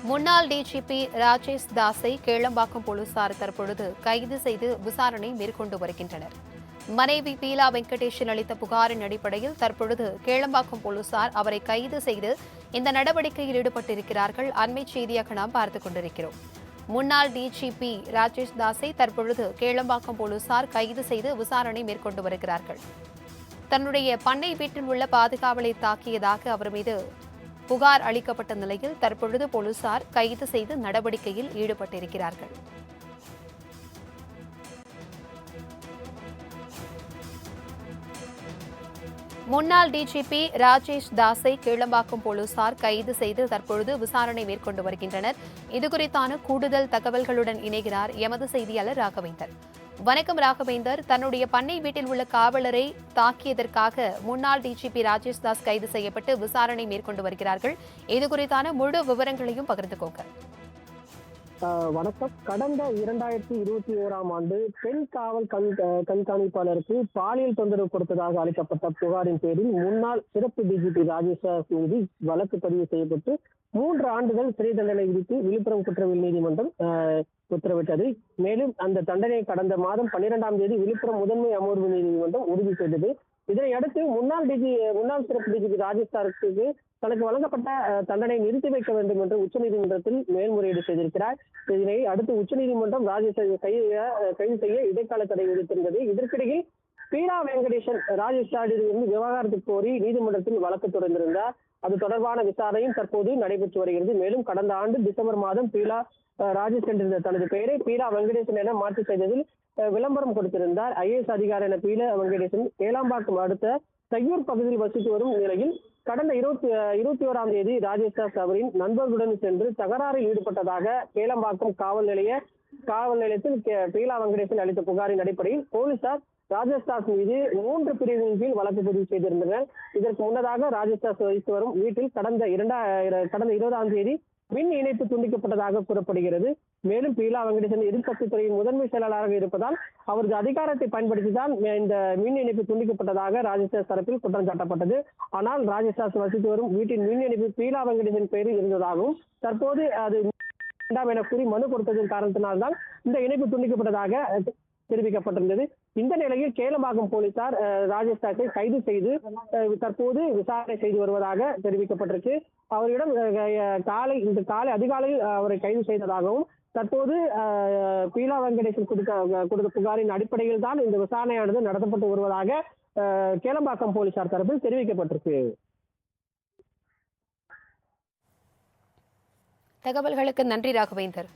முன்னாள் டிஜிபி ராஜேஷ் தாஸை கேளம்பாக்கம் போலீசார் தற்பொழுது கைது செய்து விசாரணை மேற்கொண்டு வருகின்றனர். மனைவி பீலா வெங்கடேஷன் அளித்த புகாரின் அடிப்படையில் தற்பொழுது கேளம்பாக்கம் போலீசார் அவரை கைது செய்து இந்த நடவடிக்கையில் ஈடுபட்டிருக்கிறார்கள். அண்மை செய்தியாக நாம் பார்த்துக் கொண்டிருக்கிறோம். முன்னாள் டிஜிபி ராஜேஷ் தாஸை தற்பொழுது கேளம்பாக்கம் போலீசார் கைது செய்து விசாரணை மேற்கொண்டு வருகிறார்கள். தன்னுடைய பண்ணை வீட்டில் உள்ள பாதுகாவலை தாக்கியதாக அவர் மீது புகார் அளிக்கப்பட்ட நிலையில் தற்பொழுது போலீசார் கைது செய்து நடவடிக்கையில் ஈடுபட்டிருக்கிறார்கள். முன்னாள் டிஜிபி ராஜேஷ் தாஸை கேளம்பாக்கம் போலீசார் கைது செய்து தற்பொழுது விசாரணை மேற்கொண்டு வருகின்றனர். இதுகுறித்தான கூடுதல் தகவல்களுடன் இணைகிறார் எமது செய்தியாளர் ராகவேந்தர். வணக்கம் ராகவேந்தர். தன்னுடைய பண்ணை வீட்டில் உள்ள காவலரை தாக்கியதற்காக முன்னாள் டிஜிபி ராஜேஷ் தாஸ் கைது செய்யப்பட்டு விசாரணை மேற்கொண்டு வருகிறார்கள். இதுகுறித்தான முழு விவரங்களையும் பகிர்ந்துக்கோங்க. வணக்கம். கடந்த 2021ஆம் ஆண்டு பெண் காவல் கண்காணிப்பாளருக்கு பாலியல் தொந்தரவு கொடுத்ததாக அளிக்கப்பட்ட புகாரின் பேரில் முன்னாள் சிறப்பு டிஜிபி ராஜேஷ் மீது வழக்கு பதிவு செய்யப்பட்டு 3 ஆண்டுகள் சிறை தண்டனை விதித்து விழுப்புரம் குற்றவியல் நீதிமன்றம் உத்தரவிட்டது. மேலும் அந்த தண்டனை கடந்த மாதம் 12ஆம் தேதி விழுப்புரம் முதன்மை அமர்வு நீதிமன்றம் உறுதி செய்தது. இதனையடுத்து முன்னாள் சிறப்பு டிஜிபி ராஜேஷ் தாஸுக்கு தனக்கு வழங்கப்பட்ட தண்டனை நிறுத்தி வைக்க வேண்டும் என்று உச்சநீதிமன்றத்தில் மேல்முறையீடு செய்திருக்கிறார். இதனை அடுத்து உச்சநீதிமன்றம் ராஜேஷை கைது செய்ய இடைக்கால தடை விதித்திருந்தது. இதற்கிடையில் பீலா வெங்கடேஷன் ராஜேஷ் தாஸிடமிருந்து விவகாரத்துக்கு கோரி நீதிமன்றத்தில் வழக்கு தொடர்ந்திருந்தார். அது தொடர்பான விசாரணையும் தற்போது நடைபெற்று வருகிறது. மேலும் கடந்த ஆண்டு டிசம்பர் மாதம் பீலா ராஜேஷ் என்றிருந்த தனது பெயரை பீலா வெங்கடேசன் என மாற்றி செய்ததில் விளம்பரம் கொடுத்திருந்தார். IAS அதிகாரி என பீலா வெங்கடேசன் கேளம்பாக்கம் அடுத்த தையூர் பகுதியில் வசித்து வரும் நிலையில் கடந்த 21ஆம் தேதி ராஜேஷ் தாஸ் அவரின் நண்பர்களுடன் சென்று தகராறில் ஈடுபட்டதாக கேளம்பாக்கம் காவல் நிலையத்தில் பீலா வெங்கடேசன் அளித்த புகாரின் அடிப்படையில் போலீசார் ராஜேஷ் தாஸ் மீது 3 பிரிவின் கீழ் வழக்கு பதிவு செய்திருந்தனர். இதற்கு முன்னதாக ராஜேஷ் தாஸ் வசித்து வரும் வீட்டில் கடந்த 20ஆம் தேதி மின் இணைப்பு துண்டிக்கப்பட்டதாக கூறப்படுகிறது. மேலும் பீலா வெங்கடேசன் எதிர்க்கட்சித் துறையின் முதன்மை செயலாளராக இருப்பதால் அவரது அதிகாரத்தை பயன்படுத்திதான் இந்த மின் இணைப்பு துண்டிக்கப்பட்டதாக ராஜேஷ் தாஸ் தரப்பில் குற்றம் சாட்டப்பட்டது. ஆனால் ராஜேஷ் தாஸ் வசித்து வரும் வீட்டின் மின் இணைப்பு பீலா வெங்கடேசன் பெயரில் இருந்ததாகவும் தற்போது அது வேண்டாம் என கூறி மனு கொடுத்ததன் காரணத்தினால்தான் இந்த இணைப்பு துண்டிக்கப்பட்டதாக தெரிவிக்கப்பட்டிருந்தது. இந்த நிலையில் கேளம்பாக்கம் போலீசார் ராஜேஷ் தாஸை கைது செய்து தற்போது விசாரணை செய்து வருவதாக தெரிவிக்கப்பட்டிருக்கு. அவரிடம் இன்று காலை அதிகாலையில் அவரை கைது செய்ததாகவும் தற்போது பீலா வெங்கடேசன் கொடுத்த புகாரின் அடிப்படையில் தான் இந்த விசாரணையானது நடத்தப்பட்டு வருவதாக கேளம்பாக்கம் போலீசார் தரப்பில் தெரிவிக்கப்பட்டிருக்கு. தகவல்களுக்கு நன்றி ராகவேந்தர்.